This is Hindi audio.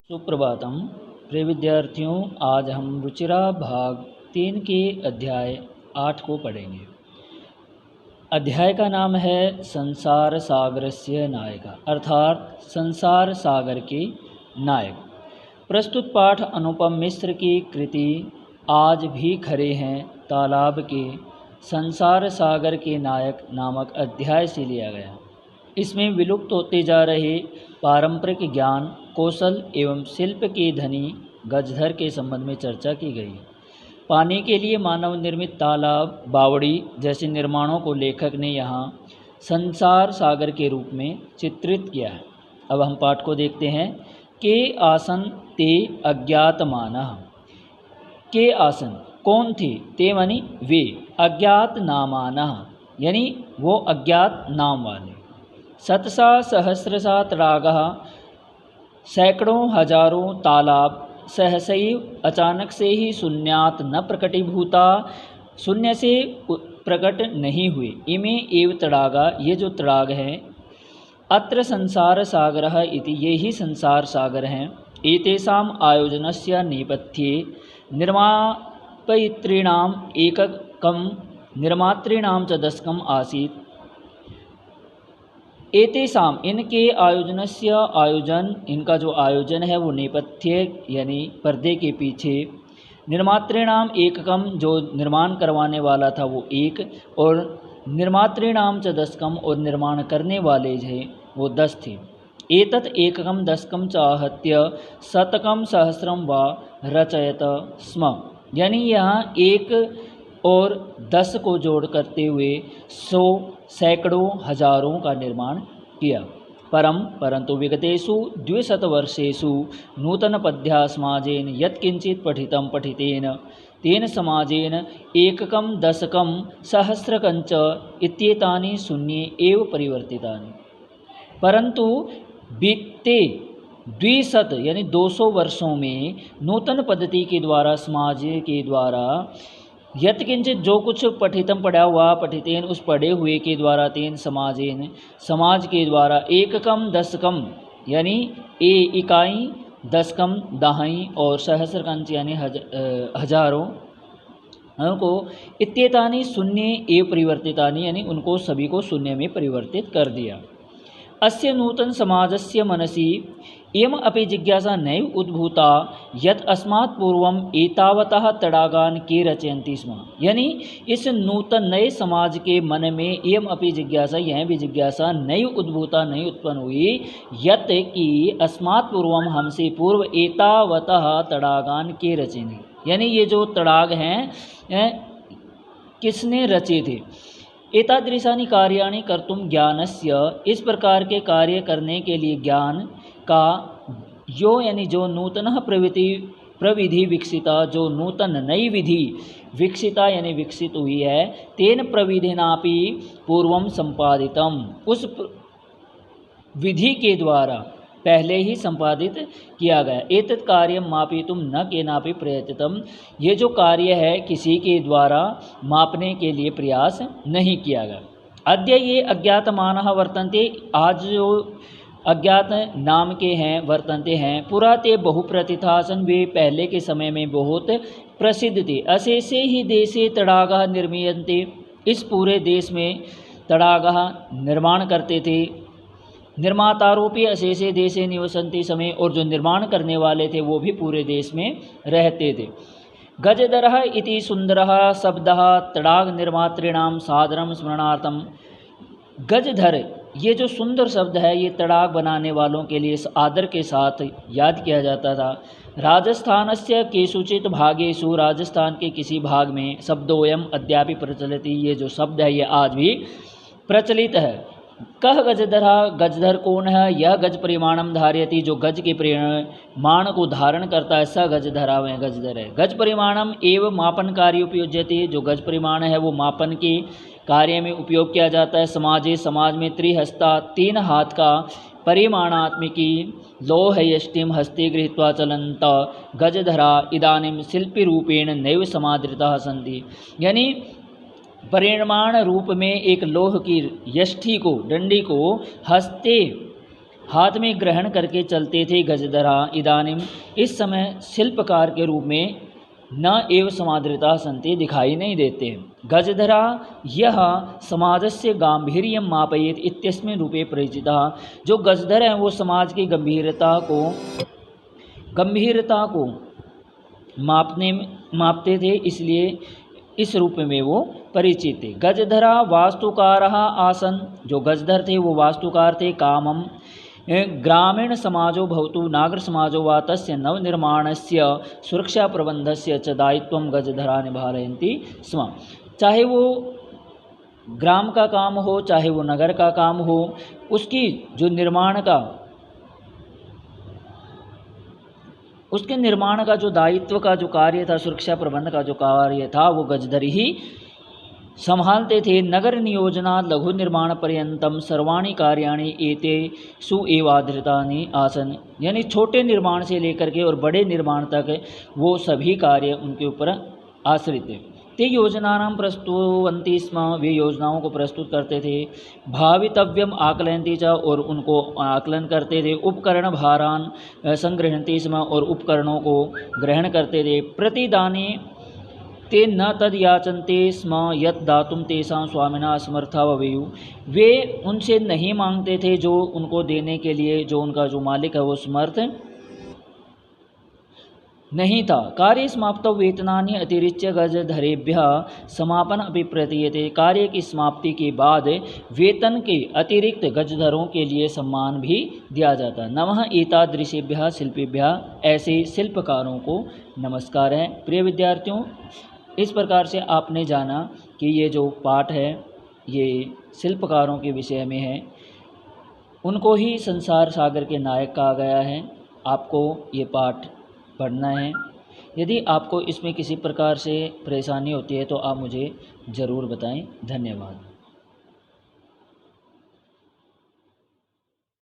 सुप्रभातम। प्रिय विद्यार्थियों, आज हम रुचिरा भाग 3 के अध्याय 8 को पढ़ेंगे। अध्याय का नाम है संसार सागरस्य नायक, अर्थात संसार सागर के नायक। प्रस्तुत पाठ अनुपम मिश्र की कृति आज भी खड़े हैं तालाब के संसार सागर के नायक नामक अध्याय से लिया गया। इसमें विलुप्त होते जा रहे पारंपरिक ज्ञान, कौशल एवं शिल्प के धनी गजधर के संबंध में चर्चा की गई। पानी के लिए मानव निर्मित तालाब, बावड़ी जैसे निर्माणों को लेखक ने यहाँ संसार सागर के रूप में चित्रित किया है। अब हम पाठ को देखते हैं। के आसन ते अज्ञात मानः। के आसन कौन थे? ते मानी वे, अज्ञात नामानः यानी वो अज्ञात नाम वाले। शतसा सहस्रसा तडागः, सैकड़ों हजारों तालाब, सहसैव अचानक से ही शून्यात न प्रकटीभूता, शून्य से प्रकट नहीं हुए। इमे एव तडागा, ये जो तडाग हैं। अत्र संसार सागरः इति, ये ही संसार सागर हैं। एतेषाम् आयोजनस्य नेपथ्ये निर्मापयितॄणाम् एककं निर्मातॄणां च दशकम् आसीत्। एतेषाम इनके आयोजनस्य, आयोजन इनका जो आयोजन है वो नेपथ्य यानी पर्दे के पीछे, निर्मातॄणाम एककम जो निर्माण करवाने वाला था वो एक, और निर्मातॄणाम च दशकम और निर्माण करने वाले थे वो 10 थे। एतत् एककम दशकम च आहत्य शतकम सहस्रम वा रचयत स्म, यानी यहाँ 1 और 10 को जोड़ करते हुए 100, सैकड़ों, हजारों का निर्माण किया। परंतु विगतेषु 200 वर्षेषु नूतनपद्या समाजेन यत्किंचित् पठितं पठितेन तेन समाजेन एककं दशकं सहस्रकञ्च इत्येतानि शून्ये एव परिवर्तितानि। परंतु बीते 200 यानी 200 वर्षों में नूतन पद्धति के द्वारा, समाज के द्वारा, यत्किंचित जो कुछ पठितम पढ़ा हुआ, पठितेन उस पढ़े हुए के द्वारा, तेन समाजेन समाज के द्वारा, एककम दशकम यानी इकाई, दशकम दहाई, और सहस्रकंच यानी हजारों को, इत्येतानि शून्य एव परिवर्तितानि यानी उनको सभी को शून्य में परिवर्तित कर दिया। अस्य नूतन समाजस्य मनसि एम अपि जिज्ञासा नैव उद्भूता यत् अस्मात् पूर्वम एतावतः तडागान के रचयन्ति स्म, यानी इस नूतन नए समाज के मन में एम अपि जिज्ञासा, यह भी जिज्ञासा नैव उद्भूता नहीं उत्पन्न हुई, यत् कि अस्मात् पूर्वम हमसे पूर्व एतावतः तडागान के रचेंगे, यानी ये जो तडाग हैं किसने रचे थे। एतादृशानि कार्याणि कर्तुम ज्ञानस्य, इस प्रकार के कार्य करने के लिए ज्ञान का यो यानी जो नूतन प्रविधि विकसिता, जो नूतन नई विधि विकसिता यानी विकसित हुई है, तेन प्रविधिनापि पूर्वम संपादितम, उस विधि के द्वारा पहले ही संपादित किया गया। एतत् कार्यम मापितुम न केनापि प्रयतितम, ये जो कार्य है किसी के द्वारा मापने के लिए प्रयास नहीं किया गया। अद्य ये अज्ञातमानः वर्तन्ते, आज जो अज्ञात नाम के हैं वर्तन्ते हैं। पुरा ते बहुप्रतिथासन, वे पहले के समय में बहुत प्रसिद्ध थे। अशेषे ही देशे तडागः निर्मीयन्ते, इस पूरे देश में तडागः निर्माण करते थे। निर्मातारोपि अशेषे देशे निवसन्ति समय, और जो निर्माण करने वाले थे वो भी पूरे देश में रहते थे। गजधरः इति सुंदरः शब्दः तडाग निर्मातॄणां सादरं स्मरणार्थम। गजधर ये जो सुंदर शब्द है, ये तडाग बनाने वालों के लिए आदर के साथ याद किया जाता था। राजस्थानस्य केषुचित् भागेषु, राजस्थान के किसी भाग में शब्दोयम अद्यापि प्रचलित, ये जो शब्द है ये आज भी प्रचलित है। कह गजधरा, गजधर कौन है? यह गज परिमाणम धारयति, जो गज के परिमाण को धारण करता है, स गजधरा में गजधर है। गज परिमाणम एवं मापन कार्य उपयोज्यते, जो गज परिमाण है वो मापन के कार्य में उपयोग किया जाता है। समाजे, समाज में त्रिहस्ता, 3 हाथ का परिमाणात्मिकी लोह यष्टिम हस्ते गृहीत्वा चलंत गजधरा इदानीं शिल्पी रूपेण नैव समादृताः सन्ति, यानी परिमाण रूप में एक लोह की यष्टि को, डंडी को हस्ते हाथ में ग्रहण करके चलते थे गजधरा इदानीम, इस समय शिल्पकार के रूप में न एव समादृता सन्ति, दिखाई नहीं देते। गजधरा यह समाजस्य गांभीर्यं मापयेत् इत्यस्मिन् रूपे परिचितः, जो गजधर हैं वो समाज की गंभीरता को मापते थे, इसलिए इस रूप में वो परिचित थे। गजधरा वास्तुकारः आसन, जो गजधर थे वो वास्तुकार थे। कामम ग्रामीण समाजो भवतु नागर समाजो वा तस्य नवनिर्माणस्य सुरक्षा प्रबंधस्य च दायित्वं गजधरा निभारयन्ति स्म। चाहे वो ग्राम का काम हो, चाहे वो नगर का काम हो, उसके निर्माण का जो दायित्व का जो कार्य था, सुरक्षा प्रबंध का जो कार्य था, वो गजधर ही संभालते थे। नगर नियोजना लघु निर्माण पर्यंतम सर्वाणी कार्याणि एते सुएवाधृतानि आसन, यानी छोटे निर्माण से लेकर के और बड़े निर्माण तक वो सभी कार्य उनके ऊपर आश्रित थे। ते योजनानां प्रस्तुवन्ति स्म, वे योजनाओं को प्रस्तुत करते थे। भावितव्यम आकलयन्ति च, और उनको आकलन करते थे। उपकरण भारान संग्रहन्ति स्म, और उपकरणों को ग्रहण करते थे। प्रतिदाने ते न तद याचन्ते स्म यत् दातुं तेषां स्वामिना असमर्था भवेयुः, वे उनसे नहीं मांगते थे जो उनको देने के लिए जो उनका जो मालिक है वो समर्थ नहीं था। कार्य समाप्तौ वेतनानि अतिरिच्य गजधरेभ्यः समापन अपि प्रतीयते, कार्य की समाप्ति के बाद वेतन के अतिरिक्त गजधरों के लिए सम्मान भी दिया जाता। नमः एतादृशेभ्यः शिल्पेभ्यः, ऐसे शिल्पकारों को नमस्कार है। प्रिय विद्यार्थियों, इस प्रकार से आपने जाना कि ये जो पाठ है ये शिल्पकारों के विषय में है। उनको ही संसार सागर के नायक कहा गया है। आपको ये पाठ पढ़ना है। यदि आपको इसमें किसी प्रकार से परेशानी होती है तो आप मुझे ज़रूर बताएं। धन्यवाद।